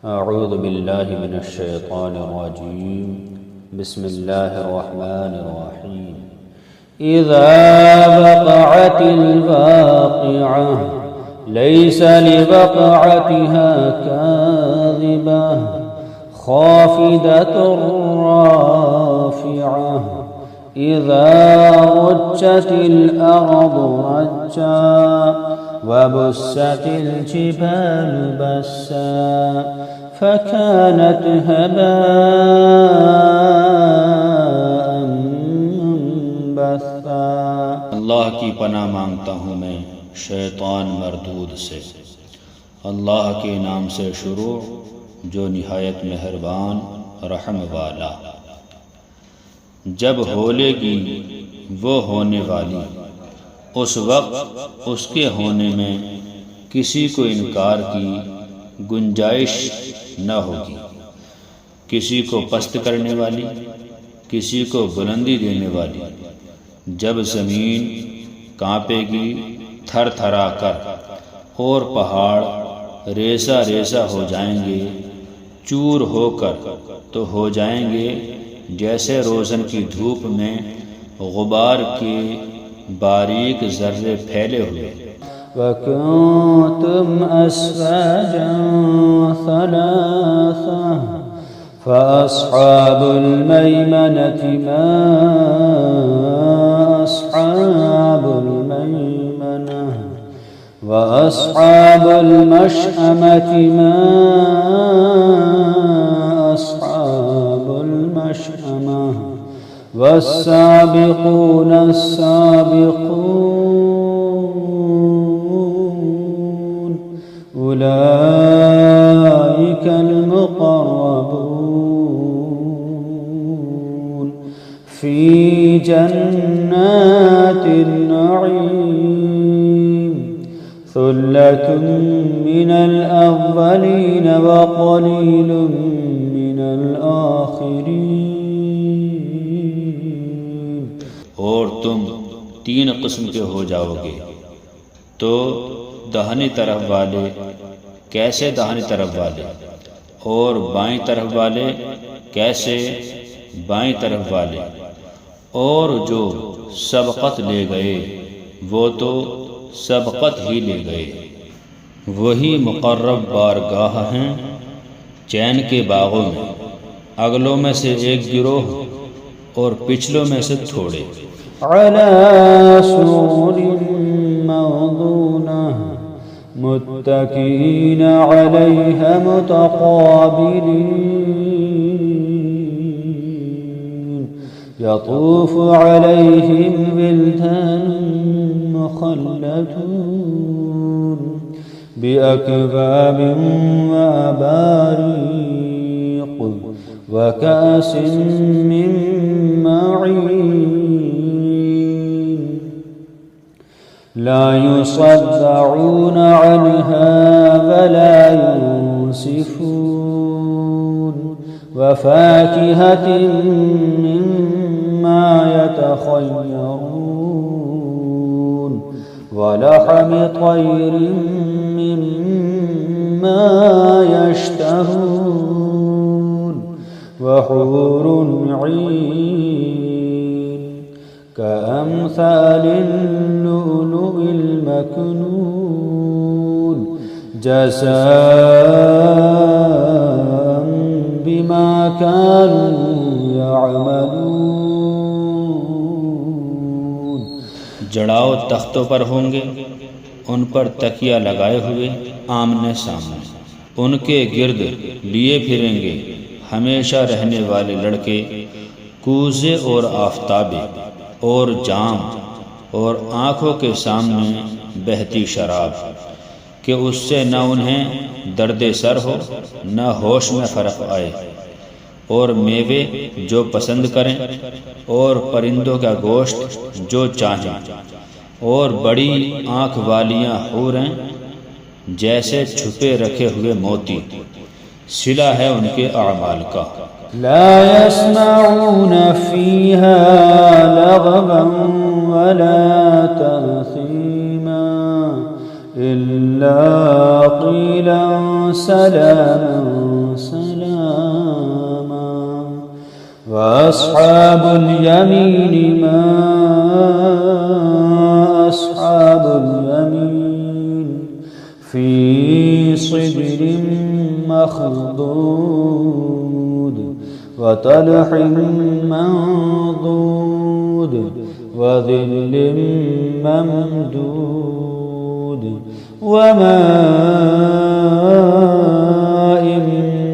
अऊज़ु बिल्लाहि मिनश्शैतानिर्रजीम बिस्मिल्लाहिर्रहमानिर्रहीम। इज़ा वक़अतिल वाक़िअह लैसा लिवक़अतिहा काज़िबह ख़ाफ़िदतुर राफ़िअह इज़ा रुज्जतिल अर्ज़ु रज्जा वबुस्सतिल जिबालु बस्सा फ़कानत हबाअन मुंबस्सा। अल्लाह की पनाह मांगता हूँ मैं शैतान मरदूद से। अल्लाह के नाम से शुरू जो निहायत मेहरबान रहम वाला। जब होलेगी वो होने वाली, उस वक्त उसके होने में किसी को इनकार की गुंजाइश न होगी। किसी को पस्त करने वाली, किसी को बुलंदी देने वाली। जब ज़मीन कांपेगी थर थरा कर और पहाड़ रेसा रेसा हो जाएंगे, चूर होकर तो हो जाएंगे जैसे रोज़न की धूप में गुबार के बारीक ज़र्रे फैले हुए। वकुंतुम अस्वाजन सलासा फ़अस्हाबुल मैमनति मा अस्हाबुल मैमनह व अस्हाबुल मशअमति मा अस्हाबुल मशअमह वस्साबिक़ून अस्साबिक़ून उलाइकल मुक़र्रबून फ़ी जन्नातिन नईम सुल्लतुम मिनल अव्वलीन व क़लीलुम मिनल आखिरीन। और तुम तीन किस्म के हो जाओगे, तो दाहिनी तरफ वाले कैसे दाहिनी तरफ वाले, और बाईं तरफ वाले कैसे बाईं तरफ वाले। और जो सबक़त ले गए वो तो सबक़त ही ले गए। वही मुक़र्रब बारगाह हैं चैन के बागों में, अगलों में से एक गिरोह और पिछलों में से थोड़े। अला सुरुरिन मौदूनह मुत्तकीन अलैहा मुतक़ाबिलीन यतूफ़ु अलैहिम विल्दानुन मुख़ल्लदून बिअकवाबिन व अबारीक़ व कासिन मिन मईन ला युसद्दऊन अन्हा वला युंसिफून व फ़ाकिहतिन मिम्मा यतख़य्यरून व लहमि तयरिन मिम्मा यश्तहून व हूरुन ईन कअम्सालिल लुअलुइल मकनून जज़ाअन बिमा कानू यअमलून। जड़ाओ तख्तों पर होंगे, उन पर तकिया लगाए हुए आमने सामने। उनके गिर्द लिए फिरेंगे हमेशा रहने वाले लड़के, कूज़े और आफ़ताबे और जाम, और आँखों के सामने बहती शराब कि उससे न उन्हें दर्द सर हो न होश में फ़र्क आए। और मेवे जो पसंद करें, और परिंदों का गोश्त जो चाहें, और बड़ी आँख वालियाँ हूरें जैसे छुपे रखे हुए मोती। सिला है उनके अमाल का। ला यस्मऊन फ़ीहा लगवन वला तअसीमा इल्ला إلا قيلا سلاما سلاما وأصحاب اليمين ما أصحاب اليمين في صدر مخضود وطلح منضود وظل ممدود وماء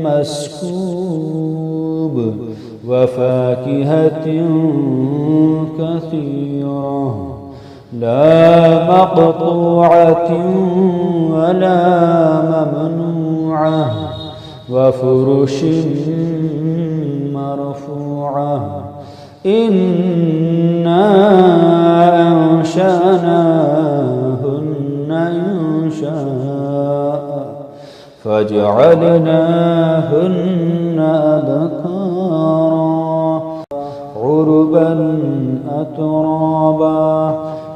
مسكوب وفاكهة كثيرة لا مقطوعة ولا ممنوعة وفرش مرفوعة إنا أنشأناهن إنشاء فجعلناهن أبكارا عربا أترابا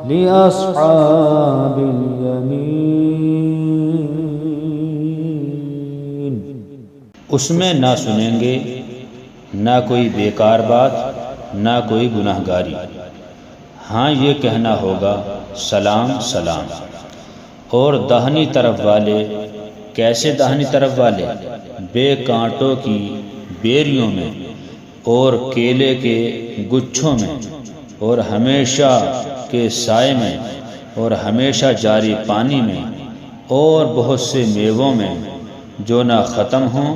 لأصحاب اليمين। उसमें ना सुनेंगे ना कोई बेकार बात ना कोई गुनाहगारी। हाँ, ये कहना होगा सलाम सलाम। और दाहिनी तरफ वाले, कैसे दाहिनी तरफ वाले? बेकांटों की बेरियों में और केले के गुच्छों में और हमेशा के साए में और हमेशा जारी पानी में और बहुत से मेवों में जो ना ख़त्म हों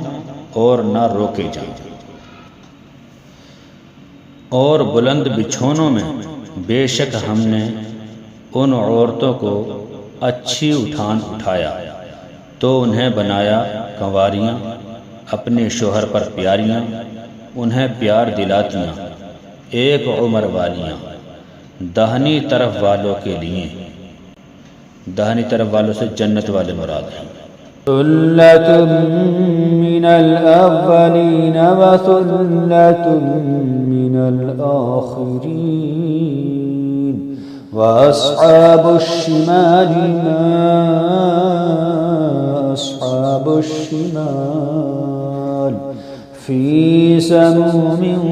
और ना रोके जाएं। और बुलंद बिछौनों में बेशक हमने उन औरतों को अच्छी उठान उठाया तो उन्हें बनाया कंवारियाँ, अपने शोहर पर प्यारियाँ, उन्हें प्यार दिलातियाँ, एक उम्र वालियाँ। दाहिनी तरफ वालों के लिए, दाहिनी तरफ वालों से जन्नत वाले मुराद हैं। सुल्लतुम मिनल अव्वलीन व सुल्लतुम मिनल आखिरीन व अस्हाबुश शिमाल मा अस्हाबुश शिमाल फी समूमिन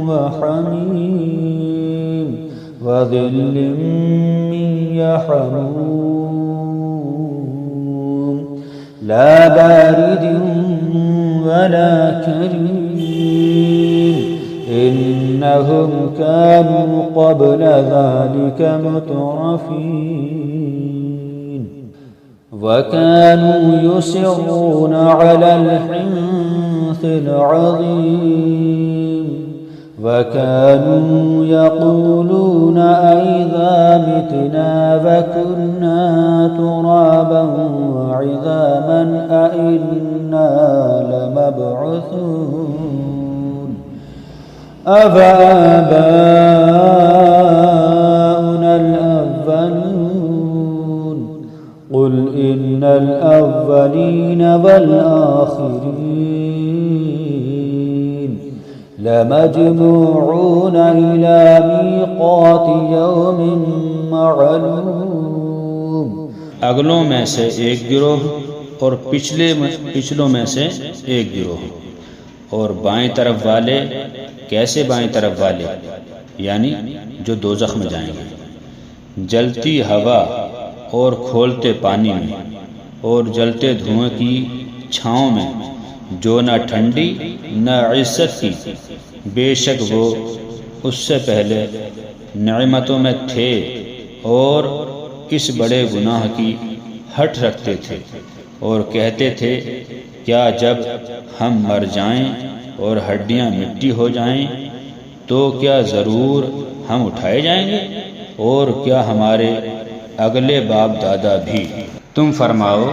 व हमीम व ज़िल्लिन मिन यहमूम ला बारिदिन वला करीम इन्नहुम कानू क़ब्ल ज़ालिका मुतरफ़ीन व कानू युसिर्रूना अलल हिन्सिल अज़ीम व कानू यक़ूलूना अइज़ा मितना व कुन्ना तुराबन व इज़ामन अइन्ना लमबअूसून अफ़आबाउनल अव्वलून क़ुल इन्नल अव्वलीन वल आखिरीन लमजमूऊन इला मीक़ाति यौमिन मअलूम। अगलों में से एक गिरोह और पिछलों में से एक गिरोह। और बाएं तरफ वाले, कैसे बाएं तरफ वाले? यानी जो दोज़ख में जाएंगे। जलती हवा और खोलते पानी में और जलते धुएं की छाँव में, जो न ठंडी न इज्जत की, बेशक वो उससे पहले नेमतों में थे और इस बड़े गुनाह की हट रखते थे और कहते थे, क्या जब हम मर जाएं और हड्डियां मिट्टी हो जाएं तो क्या ज़रूर हम उठाए जाएंगे? और क्या हमारे अगले बाप दादा भी? तुम फरमाओ,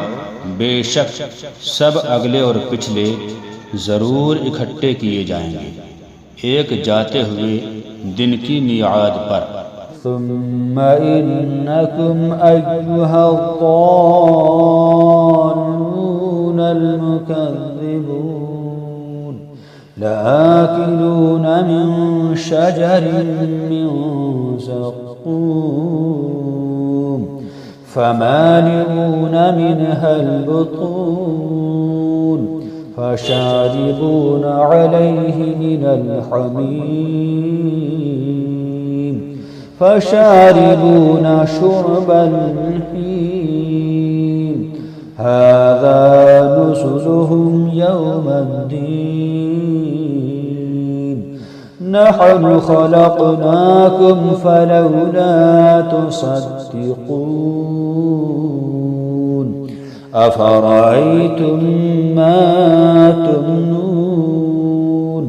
बेशक सब अगले और पिछले ज़रूर इकट्ठे किए जाएंगे एक जाते हुए दिन की मियाद पर। सुम्मा इन्नकुम अय्युहद्दाल्लूनल मुकज़्ज़िबून लाकिलून मिन शजरिन मिन ज़क़्क़ूम फमालिऊन मिनहल बुतून फशारिबून अलैहि मिनल हमीम फशारिबून शुरबल हीम हाज़ा नुज़ुलुहुम यौमद्दीन नहनु खलक़नाकुम फलौला तुसद्दिक़ून अफ़रअय्तुम मा तुमनून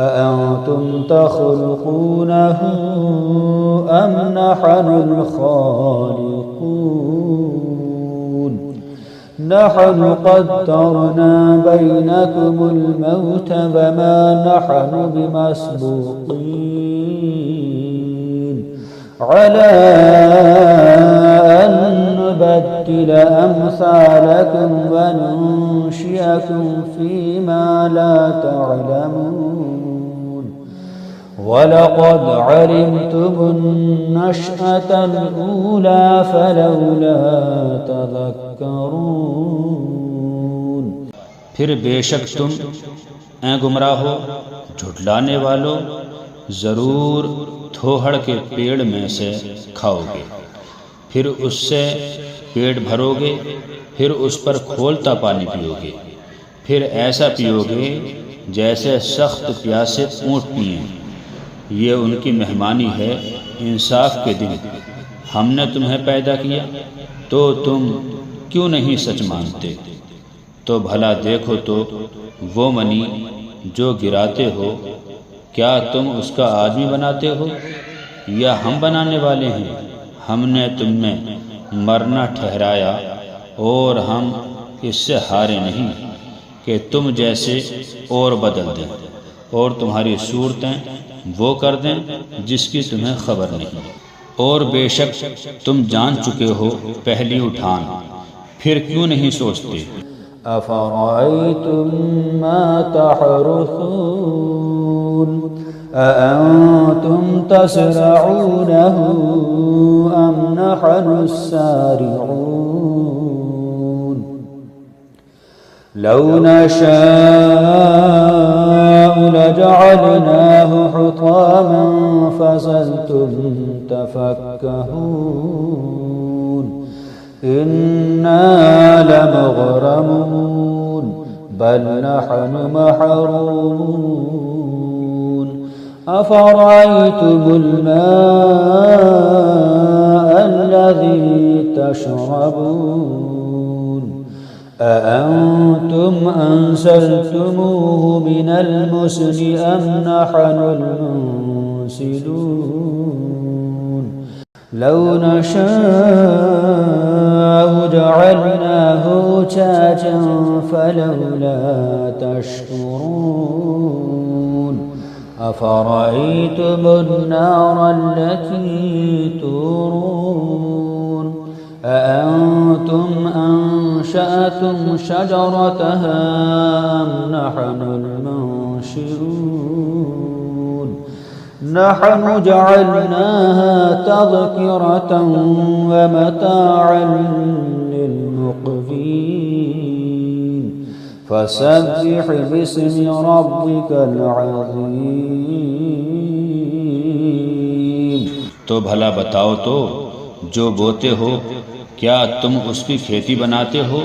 अअंतुम तख़लुक़ूनहु अम नहनुल ख़ालिक़ून नहनु क़द्दरना बैनकुमुल मौत वमा नहनु बिमस्बूक़ीन अला अन नुबद्दिल अम्सालकुम व नुनशिअकुम फ़ीमा ला तअलमून वलक़द अलिमतुमुन्नशअतल ऊला फलौला तज़क्करून। फिर बेशक तुम ऐ गुमराहो झुठलाने वालों ज़रूर थोहड़ के पेड़ में से खाओगे, फिर उससे पेट भरोगे, फिर उस पर खोलता पानी पियोगे, फिर ऐसा पियोगे जैसे सख्त प्यासे ऊँट पिएं। ये उनकी मेहमानी है इंसाफ के दिन। हमने तुम्हें पैदा किया तो तुम क्यों नहीं सच मानते? तो भला देखो तो वो मनी जो गिराते हो, क्या तुम उसका आदमी बनाते हो या हम बनाने वाले हैं? हमने तुम्हें मरना ठहराया और हम इससे हारे नहीं कि तुम जैसे और बदल दें और तुम्हारी सूरतें वो कर दें जिसकी तुम्हें खबर नहीं। और बेशक तुम जान चुके हो पहली उठान, फिर क्यों नहीं सोचते? अफ़रअय्तुम मा तहरुसून अअंतुम तज़रऊनहु अम नहनुस सारिऊन लौ नशाअ लजअलनाहु हुतामन फज़ल्तुम तफ़क्कहून इन्ना लमुग़रमून बल नहनु महरूमून अफ़रअय्तुमुल माअ अल्लज़ी तशरबून अअंतुम अंज़लतुमूहु मिनल मुज़्नि अम नहनुल मुनज़िलून लौ नशाअ जअलनाहु उजाजन फलौला तशकुरून अफ़रअय्तुमुन नार अल्लती तूरून अअंतुम अंशअतुम शजरतहा अम नहनुल मुनशिरून नहनु जअलनाहा तज़किरतन व मताअन लिलमुक़वीन फसब्बिह बिस्मि रब्बिकल अज़ीम। तो भला बताओ तो जो बोते हो, क्या तुम उसकी खेती बनाते हो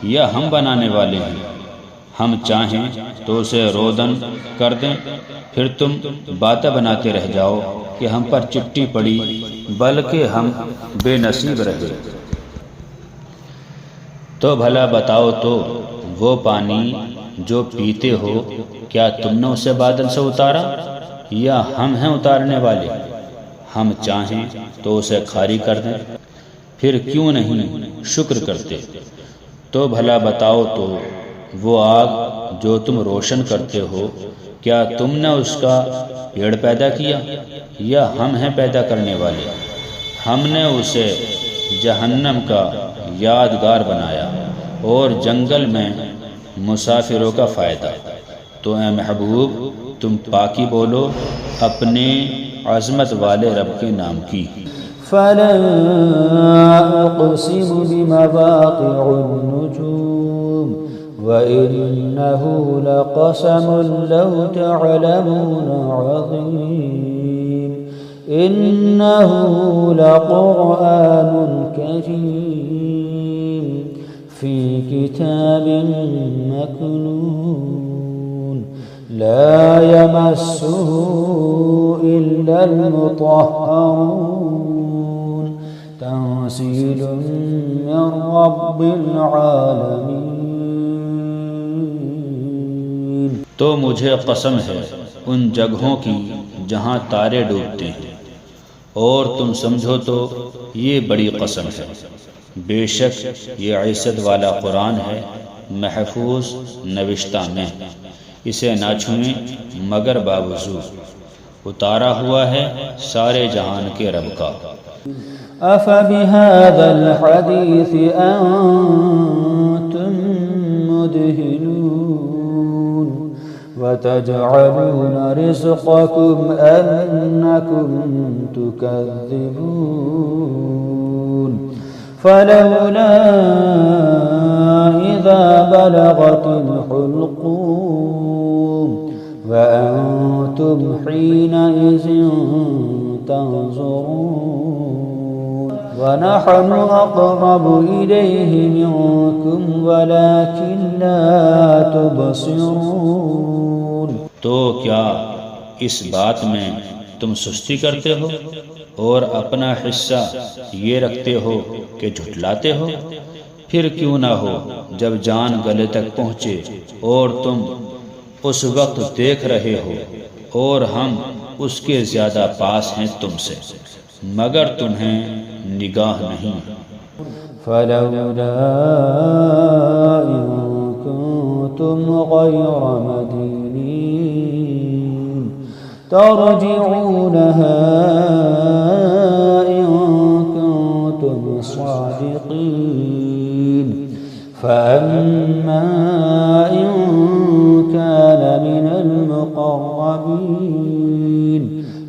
या हम बनाने वाले हैं? हम चाहें तो उसे रोदन कर दें, फिर तुम बातें बनाते रह जाओ कि हम पर चिट्ठी पड़ी, बल्कि हम बेनसीब रहे। तो भला बताओ तो वो पानी जो पीते हो, क्या तुमने उसे बादल से उतारा या हम हैं उतारने वाले? हम चाहें तो उसे खारी कर दें, फिर क्यों नहीं शुक्र करते? तो भला बताओ तो वो आग जो तुम रोशन करते हो, क्या तुमने उसका पेड़ पैदा किया या हम हैं पैदा करने वाले? हमने उसे जहन्नम का यादगार बनाया और जंगल में मुसाफिरों का फ़ायदा। तो ए महबूब, तुम पाकी बोलो अपने अज़मत वाले रब के नाम की। फला उक़सिमु बिमवाक़िउन नुजूम व इन्नहु लक़समुन लौ तअलमून अज़ीम इन्नहु लक़ुरआनुन करीम फ़ी किताबिन मकनून ला यमस्सुहु इल्लल मुत्तहहरून तंज़ीलुम मिन रब्बिल आलमीन। तो मुझे कसम है उन जगहों की जहाँ तारे डूबते हैं, और तुम समझो तो ये बड़ी कसम है। बेशक ये इज़्ज़त वाला कुरान है, महफूज नविश्ता में, इसे ना छुएं मगर बावजूद, उतारा हुआ है सारे जहान के रब का। अफ़बिहाज़ल हदीस अंतुम मुदहिनून वतजअलून रिज़्क़कुम अन्नकुम तुकज़्ज़िबून फलौला इज़ा बलगतिल हुल्क़ूम वअंतुम हीनइज़िन तंज़ुरून वनहनु अक़रबु इलैहि मिनकुम वलाकिन ला तुबसिरून। तो क्या इस बात में तुम सुस्ती करते हो और अपना हिस्सा ये रखते हो कि झुठलाते हो? फिर क्यों ना हो जब जान गले तक पहुँचे और तुम उस वक्त देख रहे हो और हम उसके ज़्यादा पास हैं तुमसे, मगर तुम्हें निगाह नहीं। फलौला इन कुंतुम गैर मदीनीन तर्जिऊनहा इन कुंतुम सादिकीन फअम्मा इन कान मिनल मुक़र्रबीन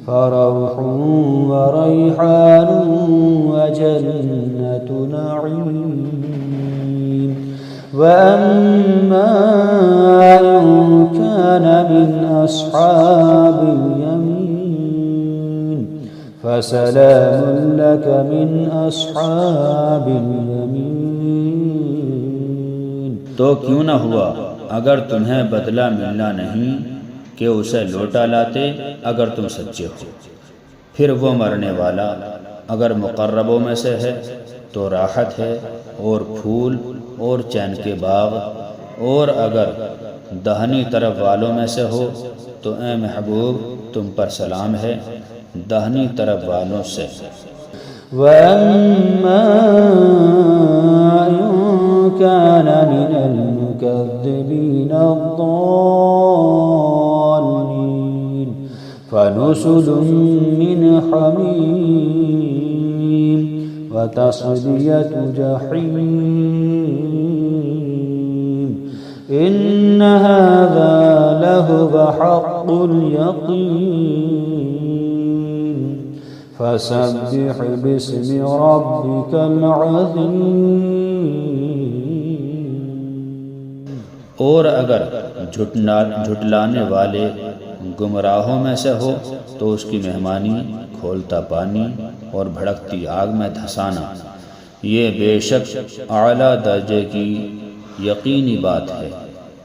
फरौह व रैहान व जन्नतु नईम वअम्मा इन कान मिन अस्हाबिल यमीन फसलामुन लक मिन अस्हाबिल यमीन। तो क्यों न हुआ अगर तुम्हें बदला मिलना नहीं कि उसे लौटा लाते अगर तुम सच्चे हो। फिर वो मरने वाला अगर मुक़र्रबों में से है तो राहत है और फूल और चैन के बाग, और अगर दाहिनी तरफ वालों में से हो तो ए महबूब तुम पर सलाम है दाहिनी तरफ वालों से। वअम्मा इन कान मिनल मुकज़्ज़िबीन अद्दाल्लीन फनुज़ुलुम मिन हमीम व तस्लियतु जहीम इन्न हाज़ा लहुव हक़्क़ुल यक़ीन फसब्बिह बिस्मि रब्बिकल अज़ीम। और अगर झुटलाने वाले गुमराहों में से हो तो उसकी मेहमानी खोलता पानी और भड़कती आग में धंसाना, ये बेशक आला दर्जे की यकीनी बात है।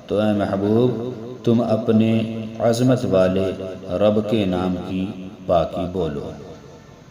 तो ए महबूब तुम अपने अज़मत वाले रब के नाम की पाकी बोलो।